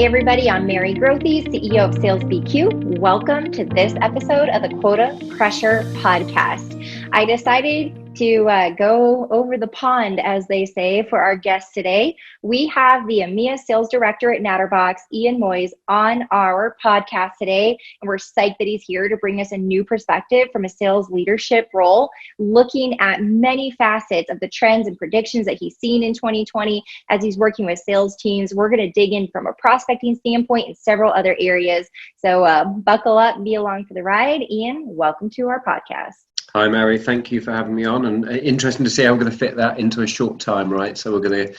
everybody, I'm Mary Grothy, CEO of Sales BQ. Welcome to this episode of the Quota Crusher Podcast. I decided to go over the pond, as they say, for our guest today. We have the EMEA Sales Director at Natterbox, Ian Moyse, on our podcast today, and we're psyched that he's here to bring us a new perspective from a sales leadership role, looking at many facets of the trends and predictions that he's seen in 2020 as he's working with sales teams. We're going to dig in from a prospecting standpoint and several other areas. So buckle up, be along for the ride. Ian, welcome to our podcast. Hi, Mary. Thank you for having me on. And interesting to see how we're going to fit that into a short time, right? So we're going to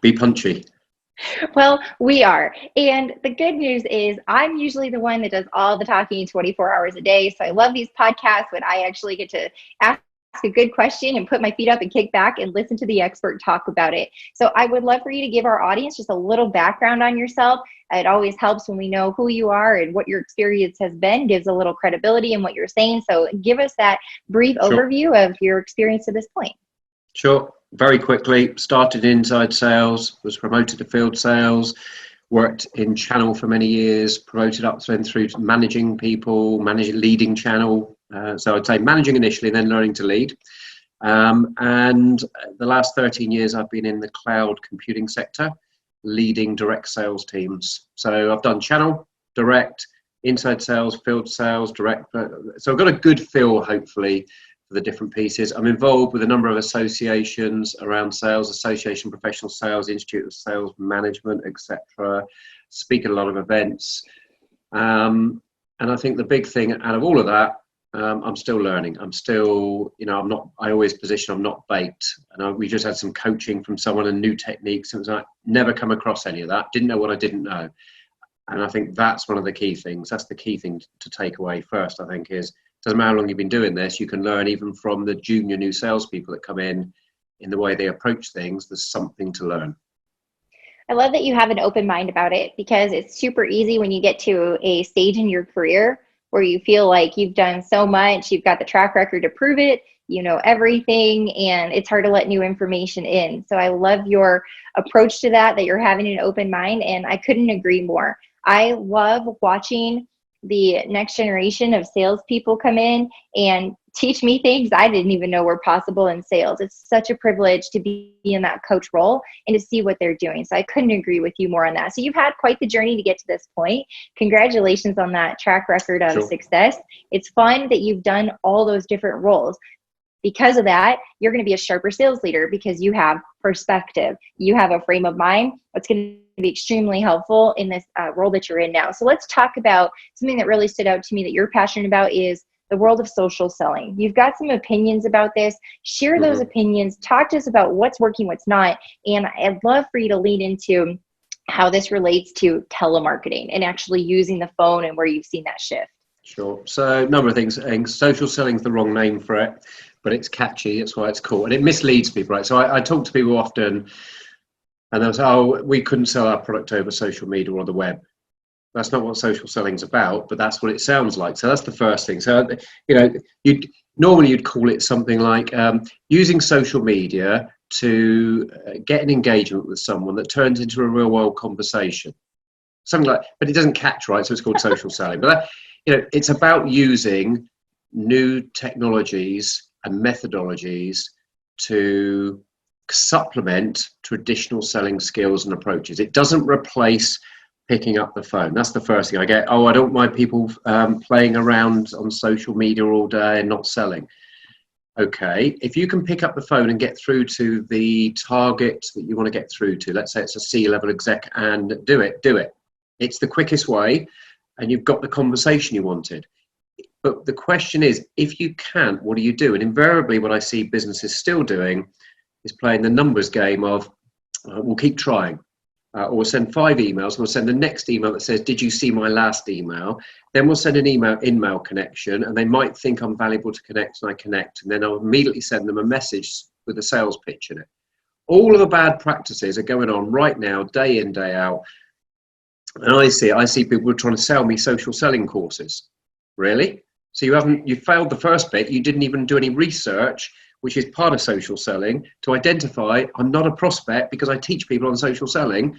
be punchy. Well, we are. And the good news is I'm usually the one that does all the talking 24 hours a day. So I love these podcasts when I actually get to ask a good question and put my feet up and kick back and listen to the expert talk about it. So I would love for you to give our audience just a little background on yourself. It always helps when we know who you are and what your experience has been, gives a little credibility in what you're saying. So give us that brief overview of your experience to this point. Sure. Very quickly, started inside sales, was promoted to field sales, worked in channel for many years, promoted up then through to managing people, leading channel. So I'd say managing initially, then learning to lead. And the last 13 years, I've been in the cloud computing sector, leading direct sales teams. So I've done channel, direct, inside sales, field sales, direct. So I've got a good feel, hopefully, for the different pieces. I'm involved with a number of associations around sales, Association of Professional Sales, Institute of Sales Management, etc. Speak at a lot of events. And I think the big thing out of all of that, I'm still learning. I'm still, I always position I'm not baked. And we just had some coaching from someone and new techniques. It was like, never come across any of that. Didn't know what I didn't know. And I think that's one of the key things. That's the key thing to take away first, I think, is doesn't matter how long you've been doing this, you can learn even from the junior new salespeople that come in the way they approach things. There's something to learn. I love that you have an open mind about it, because it's super easy when you get to a stage in your career where you feel like you've done so much, you've got the track record to prove it, you know everything, and it's hard to let new information in. So I love your approach to that you're having an open mind, and I couldn't agree more. I love watching the next generation of salespeople come in and teach me things I didn't even know were possible in sales. It's such a privilege to be in that coach role and to see what they're doing. So I couldn't agree with you more on that. So you've had quite the journey to get to this point. Congratulations on that track record of success. It's fun that you've done all those different roles. Because of that, you're going to be a sharper sales leader because you have perspective. You have a frame of mind that's going to be extremely helpful in this role that you're in now. So let's talk about something that really stood out to me that you're passionate about is the world of social selling. You've got some opinions about this. Share those opinions. Talk to us about what's working, what's not. And I'd love for you to lead into how this relates to telemarketing and actually using the phone and where you've seen that shift. Sure. So a number of things. Social selling is the wrong name for it, but it's catchy. That's why it's cool. And it misleads people, right? So I talk to people often and they'll say, we couldn't sell our product over social media or the web. That's not what social selling is about, but that's what it sounds like. So that's the first thing. So, you'd call it something like using social media to get an engagement with someone that turns into a real world conversation. Something like, but it doesn't catch, right? So it's called social selling. But it's about using new technologies and methodologies to supplement traditional selling skills and approaches. It doesn't replace picking up the phone. That's the first thing I get. I don't mind people playing around on social media all day and not selling. Okay, if you can pick up the phone and get through to the target that you want to get through to, let's say it's a C-level exec, and do it. It's the quickest way, and you've got the conversation you wanted. But the question is, if you can't, what do you do? And invariably what I see businesses still doing is playing the numbers game of, we'll keep trying. Or we'll send 5 emails, and we'll send the next email that says, did you see my last email? Then we'll send an in-mail connection, and they might think I'm valuable to connect, and I connect. And then I'll immediately send them a message with a sales pitch in it. All of the bad practices are going on right now, day in, day out. And I see people trying to sell me social selling courses. Really? So you failed the first bit. You didn't even do any research, which is part of social selling, to identify I'm not a prospect because I teach people on social selling.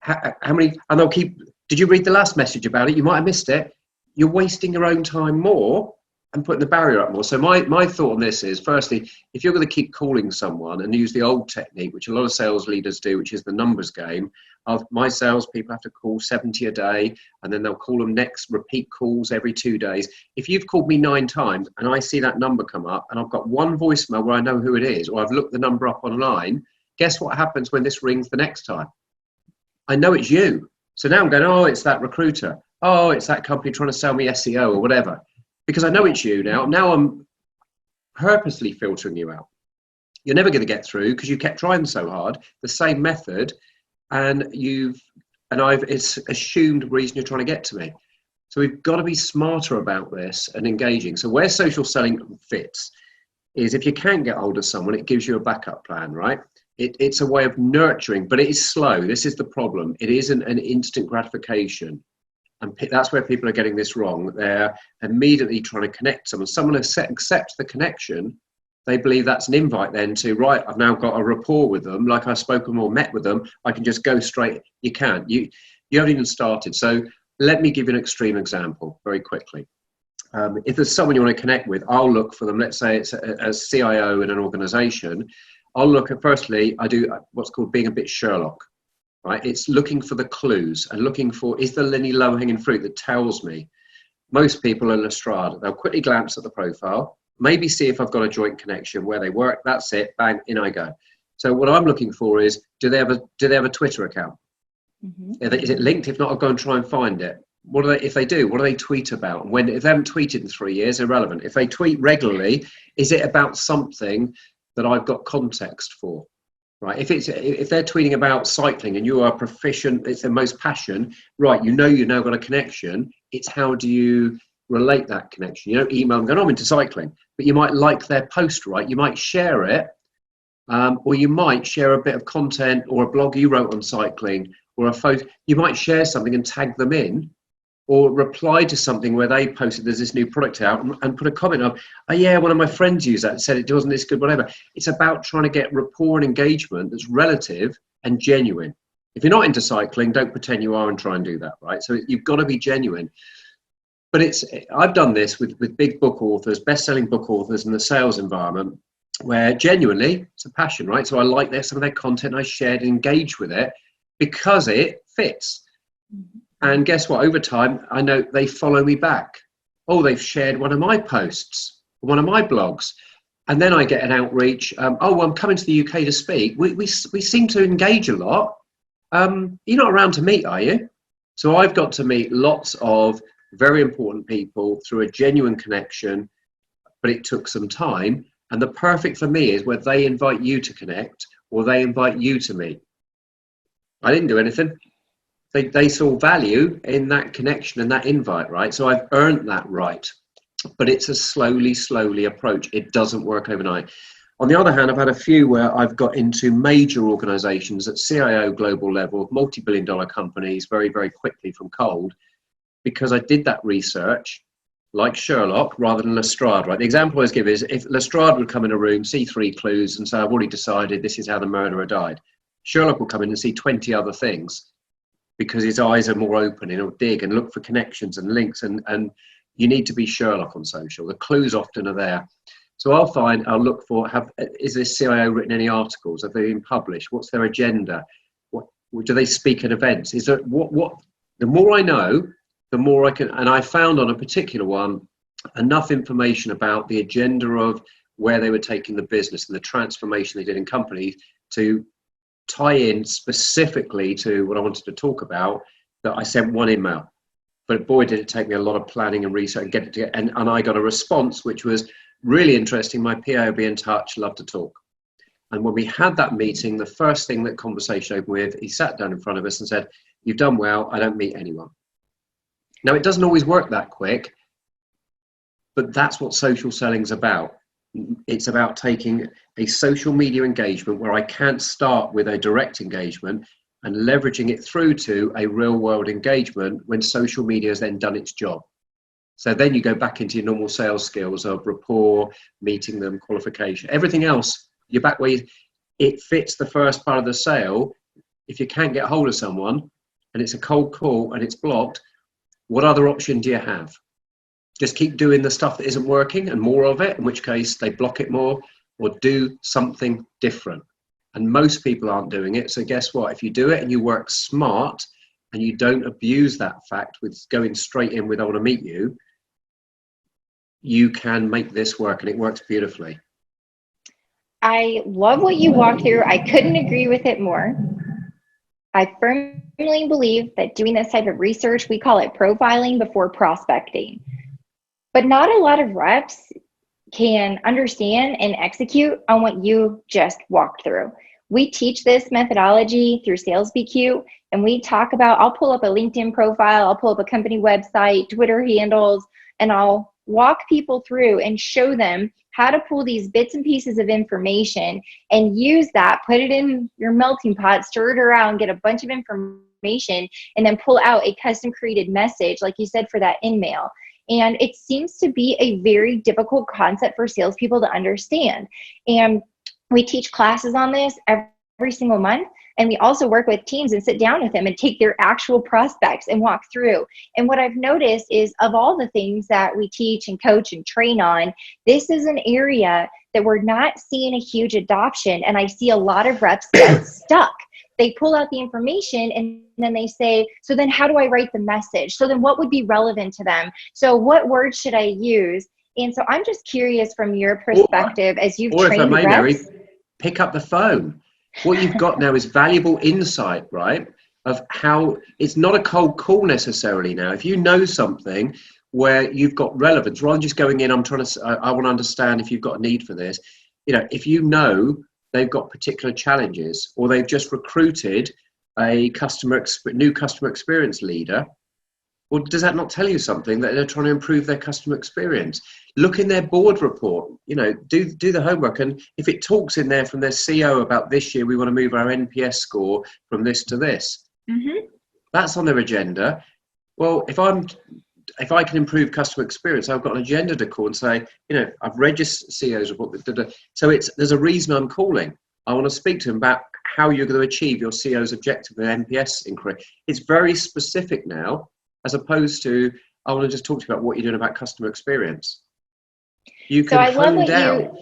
how many, and they'll keep, did you read the last message about it? You might have missed it. You're wasting your own time more and putting the barrier up more. So my thought on this is, firstly, if you're going to keep calling someone and use the old technique, which a lot of sales leaders do, which is the numbers game, my sales people have to call 70 a day, and then they'll call them next, repeat calls every 2 days. If you've called me 9 times and I see that number come up and I've got one voicemail where I know who it is, or I've looked the number up online, guess what happens when this rings the next time? I know it's you. So now I'm going, oh, it's that recruiter. Oh, it's that company trying to sell me SEO or whatever. Because I know it's you now. Now I'm purposely filtering you out. You're never going to get through because you kept trying so hard, the same method, and it's assumed the reason you're trying to get to me. So we've got to be smarter about this and engaging. So where social selling fits is if you can't get hold of someone, it gives you a backup plan, right? It's a way of nurturing, but it is slow. This is the problem. It isn't an instant gratification. And that's where people are getting this wrong. They're immediately trying to connect someone. Someone accepts the connection. They believe that's an invite then to, right, I've now got a rapport with them. Like I've spoken or met with them, I can just go straight. You can't. You haven't even started. So let me give you an extreme example very quickly. If there's someone you want to connect with, I'll look for them. Let's say it's a CIO in an organization. I'll look at, firstly, I do what's called being a bit Sherlock. Right, it's looking for the clues and looking for, is there any low-hanging fruit that tells me? Most people are Lestrade. They'll quickly glance at the profile, maybe see if I've got a joint connection where they work. That's it. Bang, in I go. So what I'm looking for is, do they have a Twitter account? Mm-hmm. Is it linked? If not, I'll go and try and find it. What do they? If they do, what do they tweet about? When if they haven't tweeted in 3 years, irrelevant. If they tweet regularly, is it about something that I've got context for? Right, if they're tweeting about cycling and you are proficient, it's their most passion, right, you've now got a connection. It's how do you relate that connection? You don't email them going, I'm into cycling, but you might like their post, right? You might share it, or you might share a bit of content or a blog you wrote on cycling or a photo. You might share something and tag them in, or reply to something where they posted there's this new product out and put a comment on, oh yeah, one of my friends used that and said it wasn't this good, whatever. It's about trying to get rapport and engagement that's relative and genuine. If you're not into cycling, don't pretend you are and try and do that, right? So you've got to be genuine. But I've done this with big book authors, best-selling book authors in the sales environment, where genuinely it's a passion, right? So I like some of their content, I shared and engaged with it because it fits. Mm-hmm. And guess what? Over time, I know they follow me back. Oh, they've shared one of my posts, one of my blogs. And then I get an outreach. I'm coming to the UK to speak. We seem to engage a lot. You're not around to meet, are you? So I've got to meet lots of very important people through a genuine connection, but it took some time. And the perfect for me is where they invite you to connect or they invite you to meet. I didn't do anything. They saw value in that connection and that invite, right? So I've earned that right. But it's a slowly approach. It doesn't work overnight. On the other hand, I've had a few where I've got into major organizations at CIO global level, multi-billion-dollar companies very, very quickly from cold, because I did that research like Sherlock rather than Lestrade, right? The example I always give is if Lestrade would come in a room, see 3 clues and say, I've already decided this is how the murderer died. Sherlock will come in and see 20 other things, because his eyes are more open and he'll dig and look for connections and links, and you need to be Sherlock on social. The clues often are there. So I'll look for, is this CIO written any articles? Have they been published? What's their agenda? What do they speak at events? Is there what the more I know, the more I can, and I found on a particular one enough information about the agenda of where they were taking the business and the transformation they did in companies to tie in specifically to what I wanted to talk about, that I sent one email. But boy, did it take me a lot of planning and research and get it together. And I got a response which was really interesting. My PA will be in touch, love to talk. And when we had that meeting, the first thing that conversation opened with, he sat down in front of us and said, you've done well, I don't meet anyone. Now, it doesn't always work that quick, but that's what social selling's about. It's about taking a social media engagement where I can't start with a direct engagement and leveraging it through to a real world engagement when social media has then done its job. So then you go back into your normal sales skills of rapport, meeting them, qualification, everything else. You're back where it fits the first part of the sale. if you can't get hold of someone and it's a cold call and it's blocked, what other option do you have? Just keep doing the stuff that isn't working and more of it, in which case they block it more, or do something different. And most people aren't doing it. So guess what? If you do it and you work smart and you don't abuse that fact with going straight in with, I want to meet you, you can make this work, and it works beautifully. I love what you walked through. I couldn't agree with it more. I firmly believe that doing this type of research, we call it profiling before prospecting. But not a lot of reps can understand and execute on what you just walked through. We teach this methodology through Sales BQ, and we talk about, I'll pull up a LinkedIn profile, I'll pull up a company website, Twitter handles, and I'll walk people through and show them how to pull these bits and pieces of information and use that, put it in your melting pot, stir it around, get a bunch of information, and then pull out a custom created message, like you said, for that in-mail. And it seems to be a very difficult concept for salespeople to understand. And we teach classes on this every single month. And we also work with teams and sit down with them and take their actual prospects and walk through. And what I've noticed is, of all the things that we teach and coach and train on, this is an area that we're not seeing a huge adoption. And I see a lot of reps get stuck. They pull out the information and then they say, so then how do I write the message? So then what would be relevant to them? So what words should I use? And so I'm just curious from your perspective, as you've trained reps. Mary, pick up the phone. What you've got now is valuable insight, right? Of how it's not a cold call necessarily now. If you know something where you've got relevance, rather than just going in, I want to understand if you've got a need for this. You know, if you know they've got particular challenges, or they've just recruited a new customer experience leader, well, does that not tell you something that they're trying to improve their customer experience? Look in their board report, you know, do the homework. And if it talks in there from their CEO about this year, we want to move our NPS score from this to this, that's on their agenda. Well, if I can improve customer experience, I've got an agenda to call and say, you know, I've read your CEO's report. So there's a reason I'm calling. I want to speak to him about how you're going to achieve your CEO's objective of NPS increase. It's very specific now, as opposed to, I want to just talk to you about what you're doing about customer experience. You can hone down.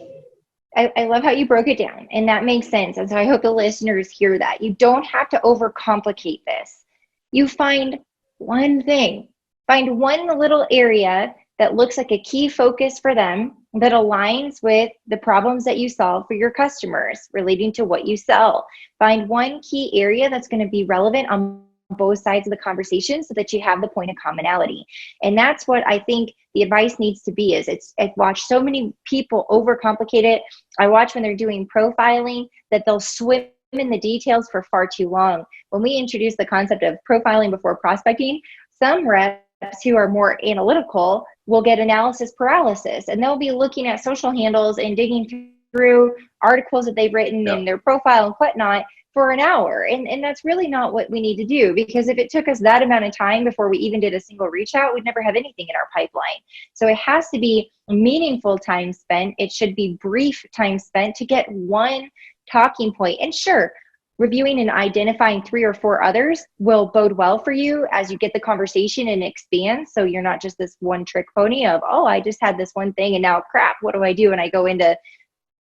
I love how you broke it down, and that makes sense. And so I hope the listeners hear that. You don't have to overcomplicate this. You find one thing. Find one little area that looks like a key focus for them that aligns with the problems that you solve for your customers relating to what you sell. Find one key area that's going to be relevant on both sides of the conversation so that you have the point of commonality. And that's what I think the advice needs to be. I've watched so many people overcomplicate it. I watch when they're doing profiling that they'll swim in the details for far too long. When we introduce the concept of profiling before prospecting, some reps who are more analytical will get analysis paralysis, and they'll be looking at social handles and digging through articles that they've written in their profile and whatnot for an hour. And that's really not what we need to do, because if it took us that amount of time before we even did a single reach out, we'd never have anything in our pipeline. So it has to be meaningful time spent. It should be brief time spent to get one talking point. And sure, reviewing and identifying 3 or 4 others will bode well for you as you get the conversation and expand. So you're not just this one trick pony of, oh, I just had this one thing and now crap, what do I do? And I go into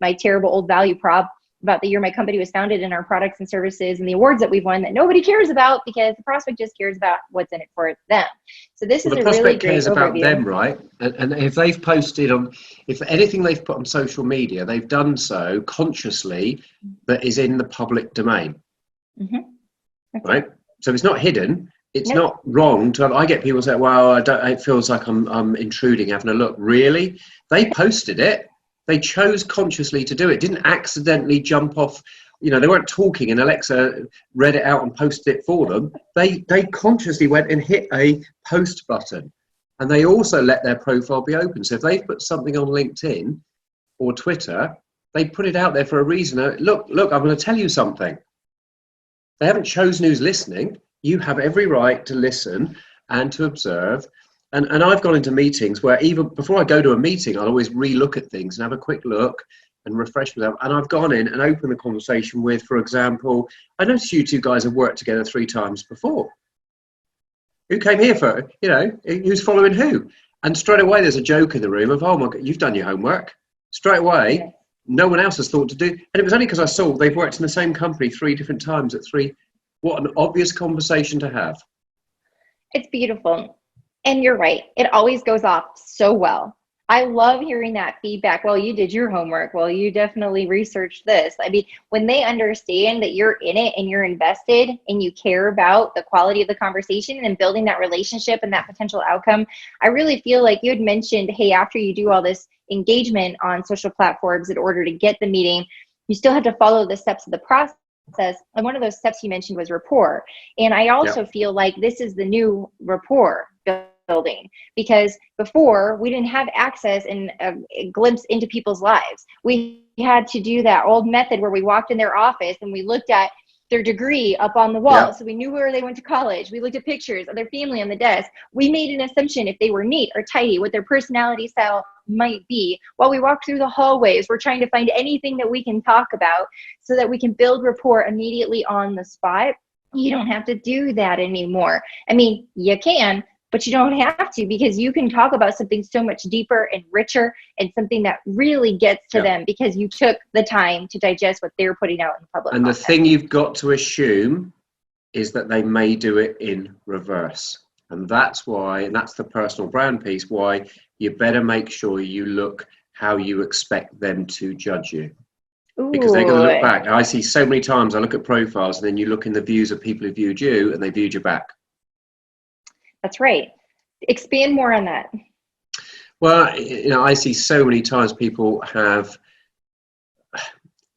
my terrible old value prop about the year my company was founded and our products and services and the awards that we've won that nobody cares about, because the prospect just cares about what's in it for them. So this is a really great overview. The prospect cares about them, right? And if they've posted if anything they've put on social media, they've done so consciously that is in the public domain, right? So it's not hidden. It's not wrong to have. I get people say, well, it feels like I'm intruding, having a look. Really? They posted it. They chose consciously to do it. Didn't accidentally jump off. You know, they weren't talking and Alexa read it out and posted it for them. They consciously went and hit a post button, and they also let their profile be open. So if they've put something on LinkedIn or Twitter, they put it out there for a reason. Look, I'm going to tell you something. They haven't chosen who's listening. You have every right to listen and to observe. And I've gone into meetings where even before I go to a meeting, I'll always re-look at things and have a quick look and refresh myself. And I've gone in and opened the conversation with, for example, I noticed you two guys have worked together 3 times before. Who came here for, who's following who? And straight away there's a joke in the room of, oh my God, you've done your homework. Straight away, no one else has thought to do. And it was only because I saw they've worked in the same company 3 different times at 3. What an obvious conversation to have. It's beautiful. And you're right. It always goes off so well. I love hearing that feedback. Well, you did your homework. Well, you definitely researched this. I mean, when they understand that you're in it and you're invested and you care about the quality of the conversation and building that relationship and that potential outcome, I really feel like you had mentioned, hey, after you do all this engagement on social platforms in order to get the meeting, you still have to follow the steps of the process. And one of those steps you mentioned was rapport. And I also feel like this is the new rapport building, because before we didn't have access and a glimpse into people's lives. We had to do that old method where we walked in their office and we looked at their degree up on the wall. So we knew where they went to college. We looked at pictures of their family on the desk. We made an assumption if they were neat or tidy, what their personality style might be. While we walked through the hallways, we're trying to find anything that we can talk about so that we can build rapport immediately on the spot. You don't have to do that anymore. I mean, you can, but you don't have to, because you can talk about something so much deeper and richer and something that really gets to them because you took the time to digest what they're putting out in public. And the thing you've got to assume is that they may do it in reverse. And that's why, and that's the personal brand piece, why you better make sure you look how you expect them to judge you. Ooh. Because they're going to look back. I see so many times I look at profiles and then you look in the views of people who viewed you and they viewed you back. That's right. Expand more on that. Well, I see so many times people have,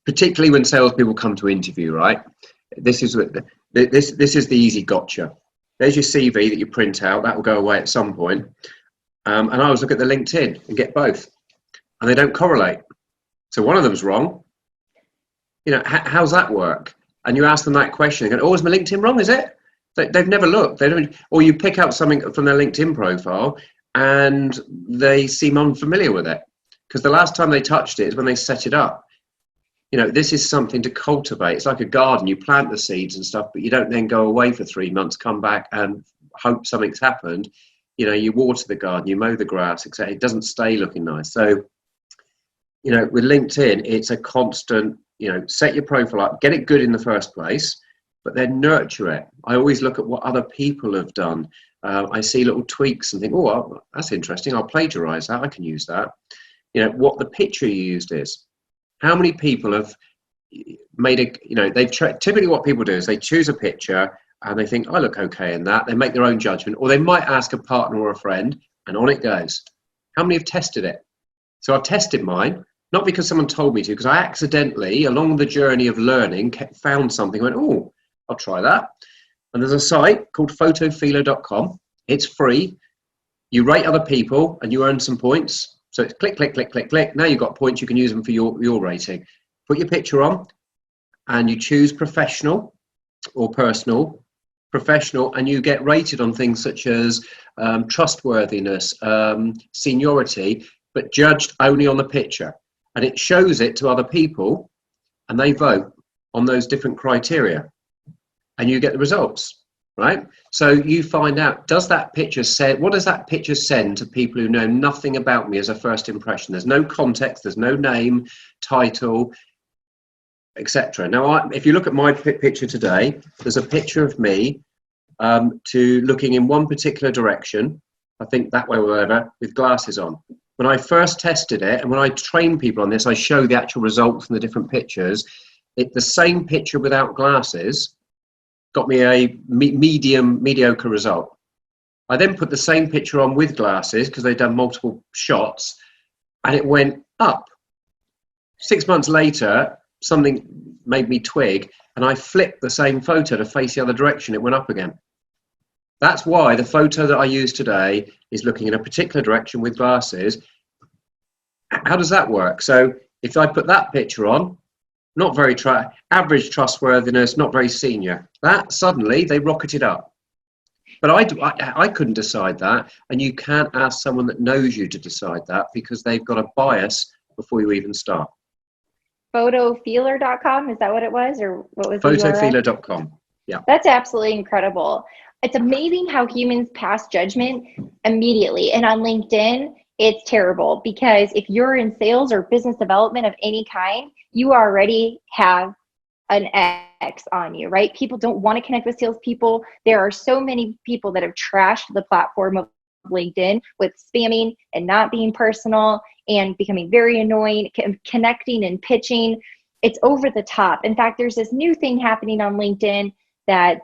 particularly when salespeople come to interview, right? This is the easy gotcha. There's your CV that you print out. That will go away at some point. And I always look at the LinkedIn and get both. And they don't correlate. So one of them's wrong. How's that work? And you ask them that question. They go, oh, is my LinkedIn wrong, is it? They've never looked. They don't. Or you pick out something from their LinkedIn profile and they seem unfamiliar with it. Because the last time they touched it is when they set it up. This is something to cultivate. It's like a garden. You plant the seeds and stuff, but you don't then go away for 3 months, come back and hope something's happened. You water the garden, you mow the grass, etc. It doesn't stay looking nice. So, with LinkedIn, it's a constant, set your profile up, get it good in the first place, but then nurture it. I always look at what other people have done. I see little tweaks and think, oh, that's interesting. I'll plagiarize that. I can use that. What the picture you used is. How many people have made typically what people do is they choose a picture and they think, I look okay in that. They make their own judgment, or they might ask a partner or a friend, and on it goes. How many have tested it? So I've tested mine, not because someone told me to, because I accidentally, along the journey of learning, found something, went, oh, I'll try that. And there's a site called photofeeler.com. It's free. You rate other people and you earn some points. So it's click, click, click, click, click. Now you've got points. You can use them for your rating. Put your picture on and you choose professional or personal. Professional, and you get rated on things such as trustworthiness, seniority, but judged only on the picture. And it shows it to other people and they vote on those different criteria. And you get the results, right? So you find out, what does that picture send to people who know nothing about me as a first impression? There's no context, there's no name, title, etc. Now, if you look at my picture today, there's a picture of me to looking in one particular direction, I think that way or whatever, with glasses on. When I first tested it, and when I train people on this, I show the actual results from the different pictures. The same picture without glasses got me a mediocre result. I then put the same picture on with glasses because they'd done multiple shots and it went up. 6 months later, something made me twig and I flipped the same photo to face the other direction. It went up again. That's why the photo that I use today is looking in a particular direction with glasses. How does that work? So if I put that picture on, not very average trustworthiness, not very senior. That suddenly they rocketed up. But I couldn't decide that, and you can't ask someone that knows you to decide that because they've got a bias before you even start. photofeeler.com. Is that what it was? Or what was the URL? Photofeeler.com. Yeah. That's absolutely incredible. It's amazing how humans pass judgment immediately. And on LinkedIn, it's terrible because if you're in sales or business development of any kind, you already have an X on you, right? People don't want to connect with salespeople. There are so many people that have trashed the platform of LinkedIn with spamming and not being personal and becoming very annoying, connecting and pitching. It's over the top. In fact, there's this new thing happening on LinkedIn that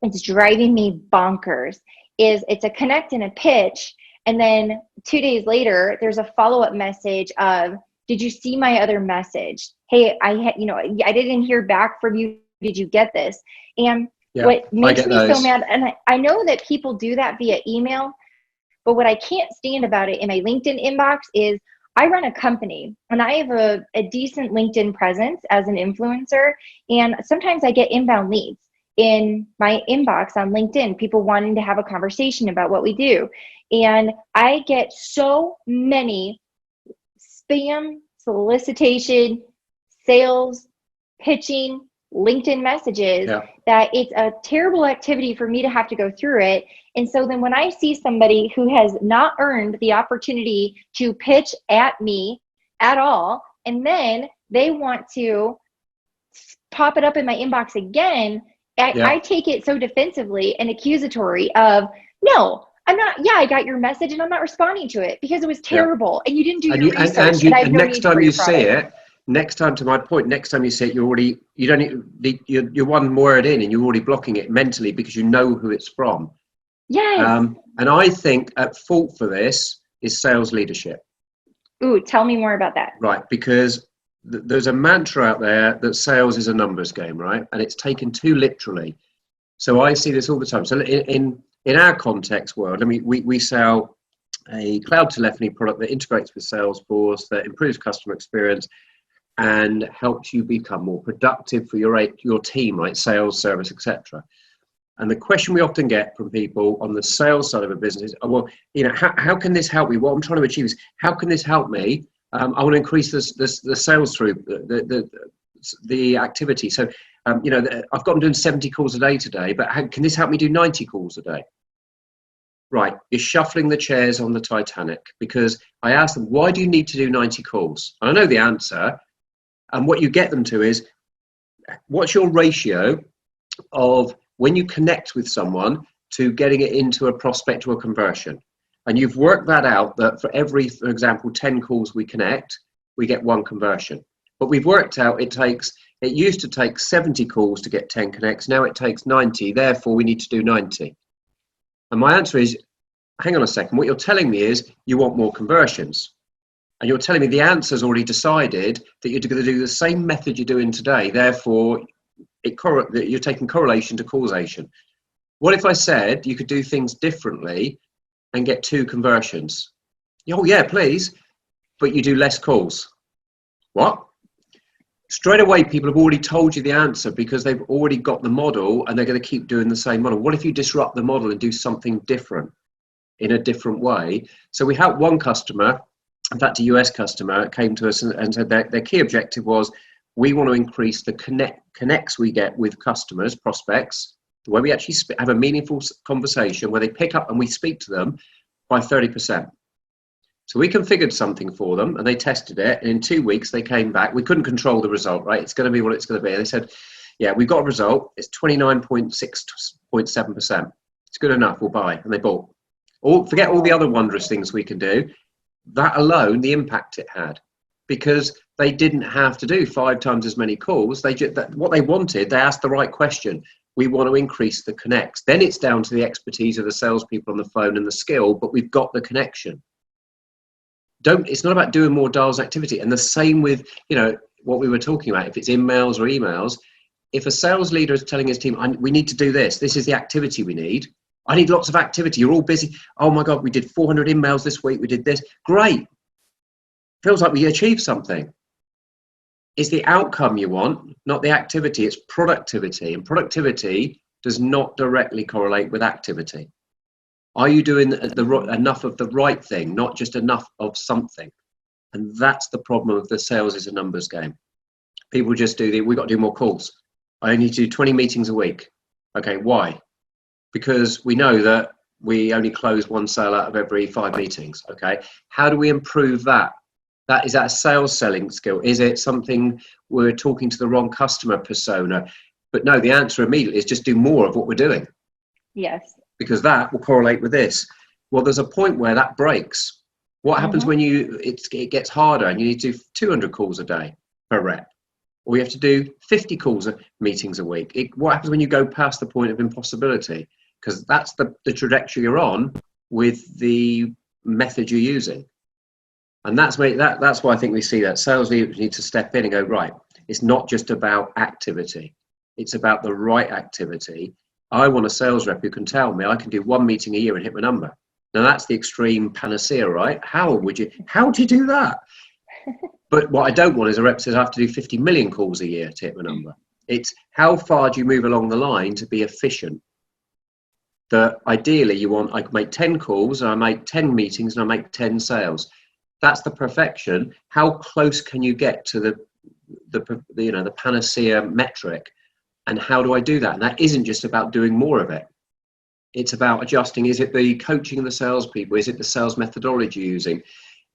it's driving me bonkers. It's a connect and a pitch, and then 2 days later, there's a follow-up message of, did you see my other message? Hey, I didn't hear back from you. Did you get this? And what makes me so mad, and I know that people do that via email, but what I can't stand about it in my LinkedIn inbox is I run a company and I have a decent LinkedIn presence as an influencer. And sometimes I get inbound leads in my inbox on LinkedIn, people wanting to have a conversation about what we do. And I get so many spam, solicitation, sales, pitching, LinkedIn messages that it's a terrible activity for me to have to go through it. And so then when I see somebody who has not earned the opportunity to pitch at me at all, and then they want to pop it up in my inbox again, I take it so defensively and accusatory of, no, I'm not. Yeah, I got your message and I'm not responding to it because it was terrible and you didn't do your research. And next time you see it, next time, to my point, next time you see it, you're one word in and you're already blocking it mentally because you know who it's from. Yes. And I think at fault for this is sales leadership. Ooh, tell me more about that. Right, because there's a mantra out there that sales is a numbers game, right? And it's taken too literally. So I see this all the time. So in our context world, I mean, we sell a cloud telephony product that integrates with Salesforce, that improves customer experience and helps you become more productive for your team, right? Sales, service, etc. And the question we often get from people on the sales side of a business is, well, how can this help me? What I'm trying to achieve is, how can this help me? I want to increase the sales through the activity. So, I've got them doing 70 calls a day today, but can this help me do 90 calls a day? Right, you're shuffling the chairs on the Titanic, because I asked them, why do you need to do 90 calls? And I know the answer. And what you get them to is, what's your ratio of when you connect with someone to getting it into a prospect or a conversion? And you've worked that out that for every, for example, 10 calls we connect, we get 1 conversion. But we've worked out it used to take 70 calls to get 10 connects. Now it takes 90. Therefore, we need to do 90. And my answer is, hang on a second. What you're telling me is you want more conversions. And you're telling me the answer's already decided that you're going to do the same method you're doing today. Therefore, you're taking correlation to causation. What if I said you could do things differently and get 2 conversions? Oh, yeah, please. But you do less calls. What? Straight away, people have already told you the answer because they've already got the model and they're going to keep doing the same model. What if you disrupt the model and do something different in a different way? So we helped one customer, in fact, a US customer, came to us and said their key objective was, we want to increase the connects we get with customers, prospects, where we actually have a meaningful conversation where they pick up and we speak to them by 30%. So we configured something for them and they tested it. And in 2 weeks, they came back. We couldn't control the result, right? It's going to be what it's going to be. And they said, yeah, we got a result. It's 29.7%. It's good enough. We'll buy. And they bought. Forget all the other wondrous things we can do. That alone, the impact it had, because they didn't have to do 5 times as many calls. What they wanted, they asked the right question. We want to increase the connects. Then it's down to the expertise of the salespeople on the phone and the skill, but we've got the connection. It's not about doing more dials activity. And the same with, what we were talking about, if it's emails or emails, if a sales leader is telling his team, we need to do this is the activity we need. I need lots of activity. You're all busy. Oh my God, we did 400 emails this week. We did this. Great. Feels like we achieved something. It's the outcome you want, not the activity. It's productivity. And productivity does not directly correlate with activity. Are you doing enough of the right thing, not just enough of something? And that's the problem of the sales is a numbers game. People just we've got to do more calls. I only do 20 meetings a week. Okay, why? Because we know that we only close one sale out of every 5 meetings. Okay, how do we improve that? Is that a sales selling skill? Is it something we're talking to the wrong customer persona? But no, the answer immediately is just do more of what we're doing. Yes. Because that will correlate with this. Well, there's a point where that breaks. What happens when it gets harder and you need to do 200 calls a day per rep? Or you have to do 50 meetings a week. What happens when you go past the point of impossibility? Because that's the trajectory you're on with the method you're using. And that's why I think we see that sales leaders need to step in and go, right, it's not just about activity. It's about the right activity. I want a sales rep who can tell me I can do 1 meeting a year and hit my number. Now that's the extreme panacea, right? How do you do that? But what I don't want is a rep says I have to do 50 million calls a year to hit my number. It's how far do you move along the line to be efficient? That ideally you want, I can make 10 calls and I make 10 meetings and I make 10 sales. That's the perfection. How close can you get to the panacea metric? And how do I do that? And that isn't just about doing more of it. It's about adjusting. Is it the coaching of the salespeople? Is it the sales methodology you're using?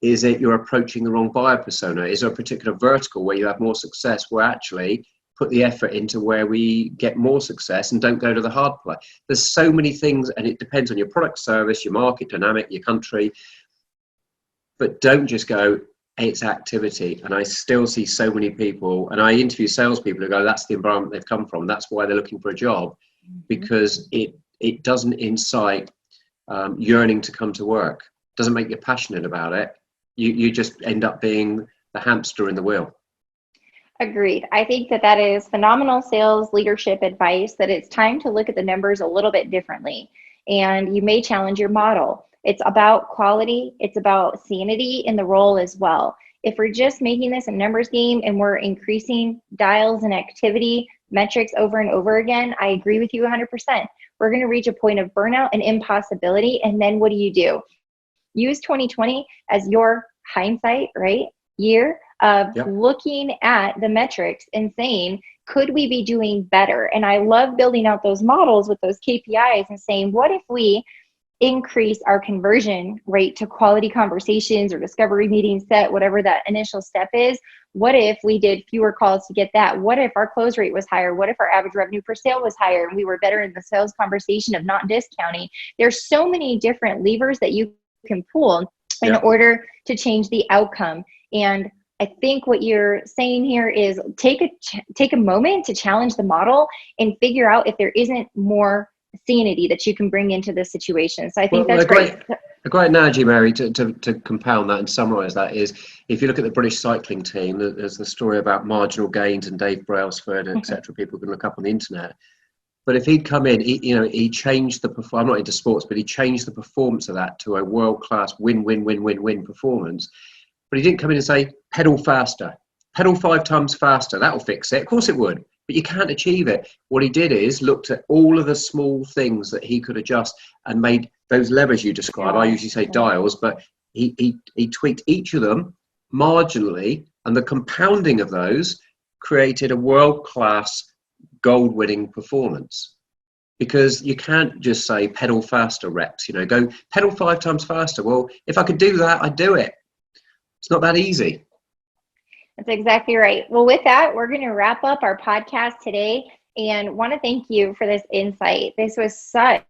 Is it you're approaching the wrong buyer persona? Is there a particular vertical where you have more success, where actually put the effort into where we get more success and don't go to the hard play? There's so many things, and it depends on your product, service, your market dynamic, your country. But don't just go, it's activity. And I still see so many people, and I interview salespeople who go, that's the environment they've come from. That's why they're looking for a job, because it doesn't incite yearning to come to work. It doesn't make you passionate about it. You just end up being the hamster in the wheel. Agreed. I think that is phenomenal sales leadership advice, that it's time to look at the numbers a little bit differently. And you may challenge your model. It's about quality. It's about sanity in the role as well. If we're just making this a numbers game and we're increasing dials and activity metrics over and over again, I agree with you 100%. We're going to reach a point of burnout and impossibility. And then what do? Use 2020 as your hindsight, right? Year of looking at the metrics and saying, could we be doing better? And I love building out those models with those KPIs and saying, what if we increase our conversion rate to quality conversations or discovery meeting set, whatever that initial step is? What if we did fewer calls to get that? What if our close rate was higher? What if our average revenue per sale was higher and we were better in the sales conversation of not discounting? There's so many different levers that you can pull in order to change the outcome. And I think what you're saying here is take a moment to challenge the model and figure out if there isn't more sanity that you can bring into this situation. So I think that's great. A great analogy, Mary, to compound that and summarize that is, if you look at the British cycling team, there's the story about marginal gains and Dave Brailsford, etc. People can look up on the internet. But if he'd come in, he changed the I'm not into sports, but he changed the performance of that to a world-class win performance. But he didn't come in and say, pedal faster, pedal 5 times faster. That'll fix it. Of course it would, but you can't achieve it. What he did is looked at all of the small things that he could adjust and made those levers you describe. I usually say dials, but he tweaked each of them marginally, and the compounding of those created a world-class gold-winning performance. Because you can't just say pedal faster reps, go pedal 5 times faster. Well, if I could do that, I'd do it. It's not that easy. That's exactly right. Well, with that, we're going to wrap up our podcast today and want to thank you for this insight. This was such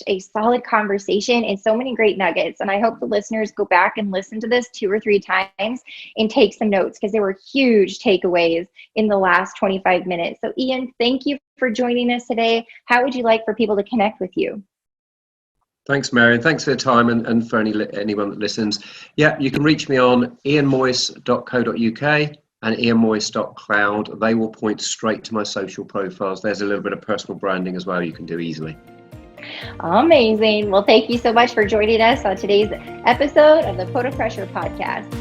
a solid conversation and so many great nuggets. And I hope the listeners go back and listen to this 2 or 3 times and take some notes, because there were huge takeaways in the last 25 minutes. So Ian, thank you for joining us today. How would you like for people to connect with you? Thanks, Mary, and thanks for the time and for anyone that listens. Yeah, you can reach me on ianmoyse.co.uk and ianmoyse.cloud. They will point straight to my social profiles. There's a little bit of personal branding as well you can do easily. Amazing. Well, thank you so much for joining us on today's episode of the Quota Crusher Podcast.